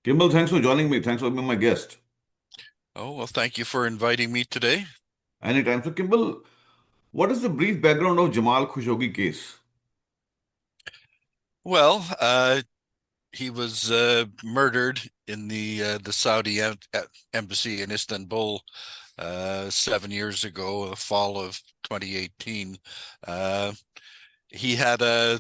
Kimball, thanks for joining me. Thanks for being my guest. Oh, well, thank you for inviting me today. Anytime. So, Kimball, what is the brief background of Jamal Khashoggi case? Well, he was murdered in the Saudi embassy in Istanbul 7 years ago, the fall of 2018. Uh, he had a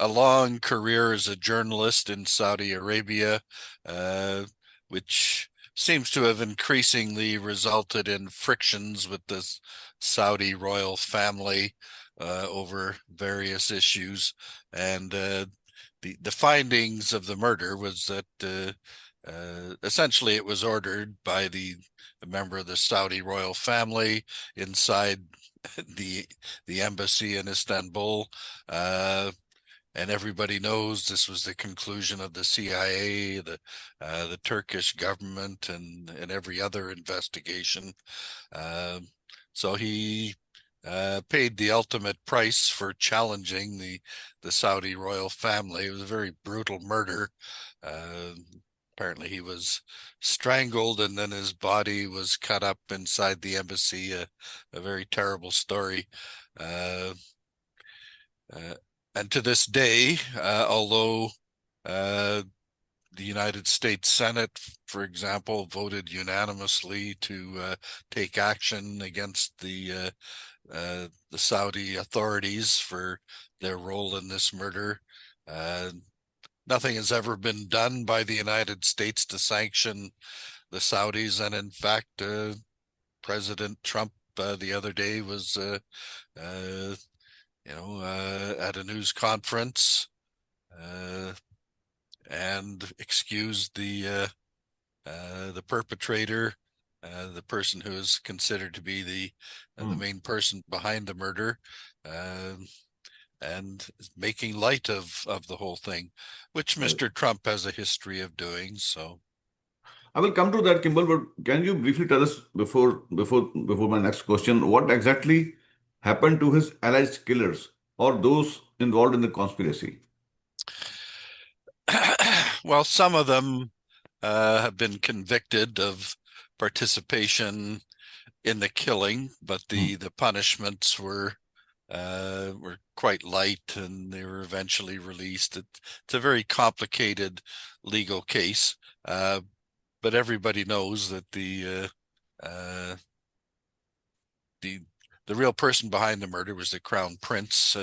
a long career as a journalist in Saudi Arabia, uh, which seems to have increasingly resulted in frictions with the Saudi royal family over various issues. And the findings of the murder was that essentially it was ordered by a member of the Saudi royal family inside the the embassy in Istanbul. Uh, and everybody knows this was the conclusion of the CIA, the Turkish government, and every other investigation. Uh, so he paid the ultimate price for challenging the Saudi royal family. It was a very brutal murder. Uh, Apparently, he was strangled and then his body was cut up inside the embassy. A very terrible story. Uh, uh, and to this day, although uh, the United States Senate, for example, voted unanimously to take action against the Saudi authorities for their role in this murder. Uh, Nothing has ever been done by the United States to sanction the Saudis, and in fact, President Trump the other day was, uh, at a news conference uh, and excused the perpetrator, the person who is considered to be the Hmm. main person behind the murder, uh, and making light of the whole thing, which Well, Mr. Trump has a history of doing. So, I will come to that, Kimball, but can you briefly tell us before my next question, what exactly happened to his alleged killers or those involved in the conspiracy? well, some of them have been convicted of participation in the killing, but Hmm. the punishments were quite light, and they were eventually released. It's a very complicated legal case, uh, but everybody knows that uh, the the real person behind the murder was the Crown Prince,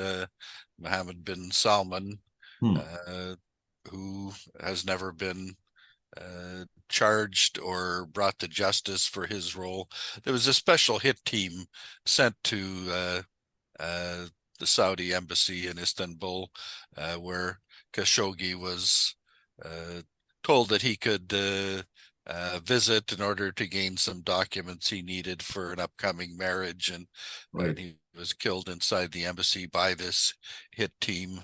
Mohammed bin Salman, Hmm. uh, who has never been charged or brought to justice for his role. There was a special hit team sent to uh, the Saudi embassy in Istanbul, where Khashoggi was uh, told that he could visit in order to gain some documents he needed for an upcoming marriage, and Right. he was killed inside the embassy by this hit team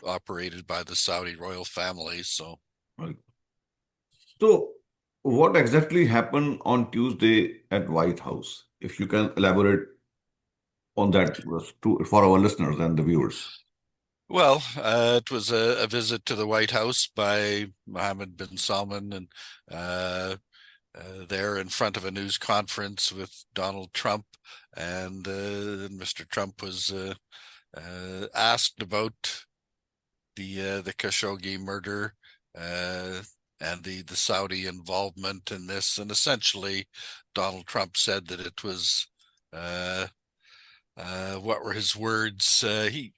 operated by the Saudi royal family. So. Right. So, what exactly happened on Tuesday at White House? If you can elaborate on that for our listeners and the viewers. Well, it was a visit to the White House by Mohammed bin Salman, and uh, there in front of a news conference with Donald Trump. And Mr. Trump was asked about the Khashoggi murder uh, and the Saudi involvement in this. And essentially, Donald Trump said that it was. Uh, what were his words? He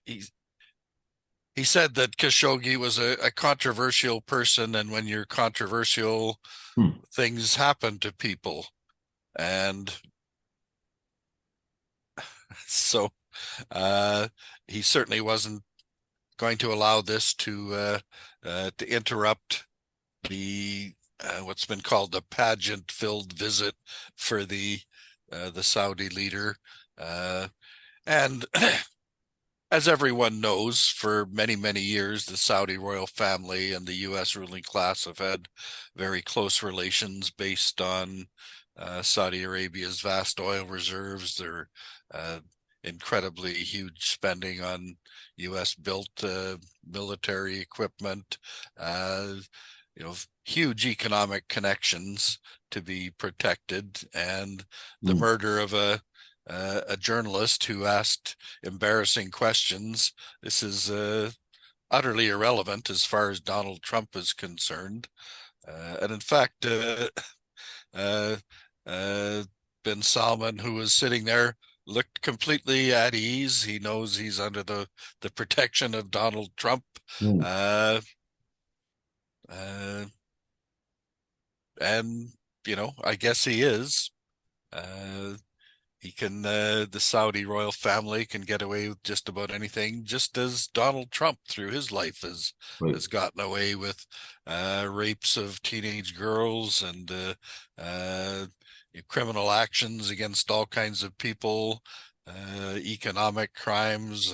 said that Khashoggi was a controversial person, and when you're controversial, Hmm. things happen to people. And so uh, he certainly wasn't going to allow this to interrupt the what's been called a pageant-filled visit for the Saudi leader. Uh, and as everyone knows, for many, many years, the Saudi royal family and the U.S. ruling class have had very close relations based on Saudi Arabia's vast oil reserves, their uh, incredibly huge spending on U.S. built military equipment, uh, huge economic connections to be protected, and the Mm. murder of a journalist who asked embarrassing questions. This is utterly irrelevant as far as Donald Trump is concerned. And in fact, uh, uh, bin Salman, who was sitting there, looked completely at ease. He knows he's under the protection of Donald Trump. Mm. Uh, uh, and, I guess he is. Uh, the Saudi royal family can get away with just about anything, just as Donald Trump through his life Right. has gotten away with rapes of teenage girls and uh, criminal actions against all kinds of people, economic crimes,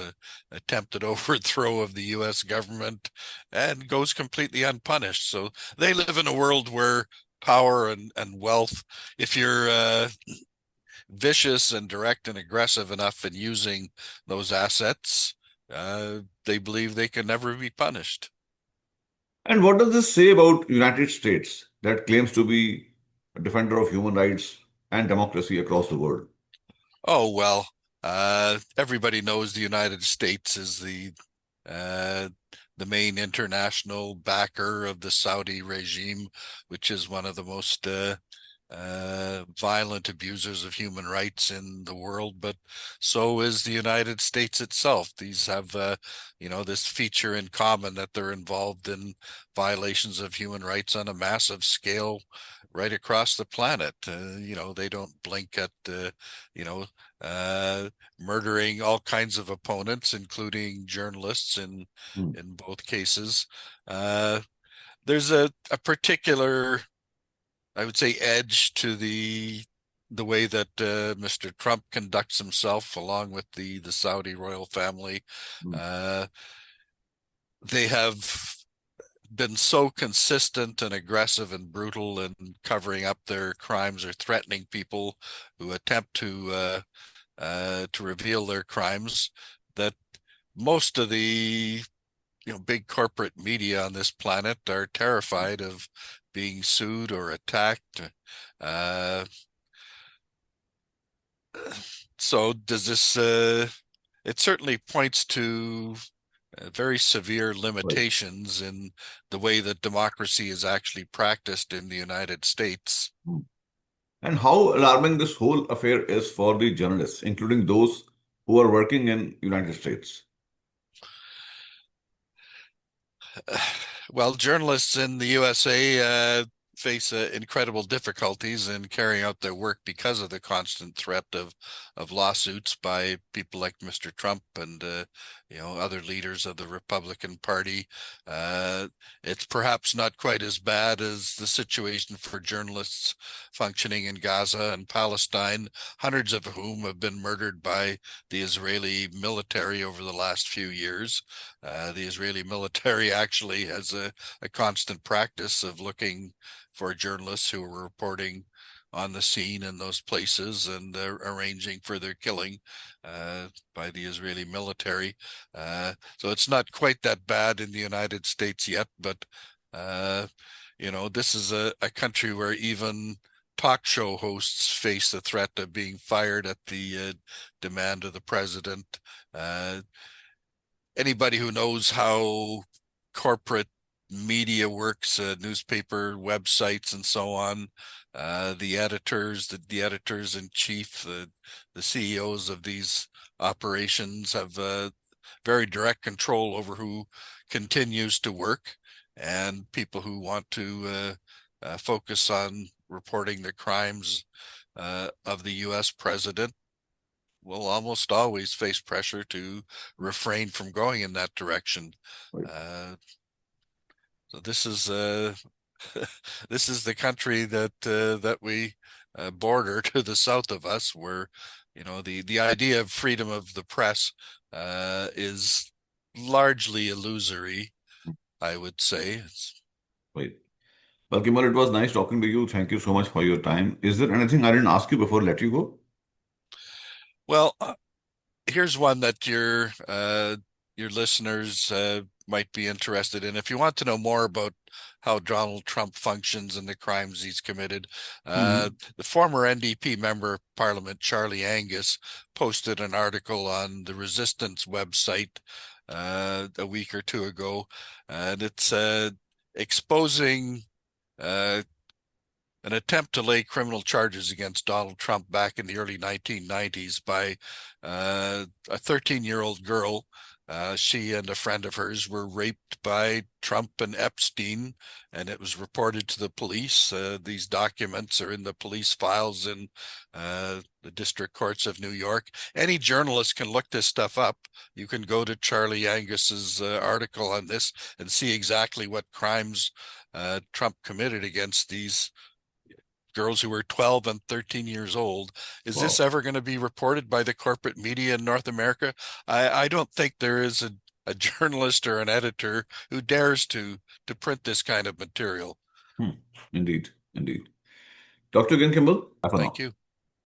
attempted overthrow of the U.S. government, and goes completely unpunished. So they live in a world where power and wealth, if you're vicious and direct and aggressive enough in using those assets, they believe they can never be punished. And what does this say about United States that claims to be a defender of human rights and democracy across the world? Oh, well, everybody knows the United States is uh, the main international backer of the Saudi regime, which is one of the most violent abusers of human rights in the world, but so is the United States itself. These have, this feature in common that they're involved in violations of human rights on a massive scale right across the planet. They don't blink at, you know, murdering all kinds of opponents, including journalists Mm. in both cases. Uh, there's a particular, I would say, edge to the way that Mr. Trump conducts himself, along with the Saudi royal family. Mm. Uh, they have been so consistent and aggressive and brutal in covering up their crimes or threatening people who attempt to reveal their crimes that most of the big corporate media on this planet are terrified of being sued or attacked. Uh, so does this? It certainly points to very severe Right. limitations in the way that democracy is actually practiced in the United States. Mm. And how alarming this whole affair is for the journalists, including those who are working in United States. Well, journalists in the USA face incredible difficulties in carrying out their work because of the constant threat of lawsuits by people like Mr. Trump and other leaders of the Republican Party. Uh, it's perhaps not quite as bad as the situation for journalists functioning in Gaza and Palestine, hundreds of whom have been murdered by the Israeli military over the last few years. The Israeli military actually has a constant practice of looking for journalists who are reporting on the scene in those places and arranging for their killing by the Israeli military. So it's not quite that bad in the United States yet, but this is a country where even talk show hosts face the threat of being fired at the demand of the president. Anybody who knows how corporate media works, newspaper websites and so on, the editors in chief, the CEOs of these operations have very direct control over who continues to work, and people who want to focus on reporting the crimes of the U.S. president will almost always face pressure to refrain from going in that direction. Right. Uh, so this is this is the country that we border to the south of us, where the idea of freedom of the press is largely illusory. I would say. Right. Well, Kimball, it was nice talking to you. Thank you so much for your time. Is there anything I didn't ask you before I let you go? Well, here's one that your listeners might be interested in. If you want to know more about how Donald Trump functions and the crimes he's committed, Mhm. the former NDP member of Parliament Charlie Angus posted an article on the Resistance website a week or two ago, and it's exposing uh, an attempt to lay criminal charges against Donald Trump back in the early 1990s by a 13-year-old girl. She and a friend of hers were raped by Trump and Epstein, and it was reported to the police. These documents are in the police files in the district courts of New York. Any journalist can look this stuff up. You can go to Charlie Angus's article on this and see exactly what crimes Trump committed against these girls who were 12 and 13 years old. Is this Wow. ever going to be reported by the corporate media in North America? I don't think there is a journalist or an editor who dares to print this kind of material. Hmm. Indeed. Indeed. Talk to you again, Kimball. Bye for Thank now. you.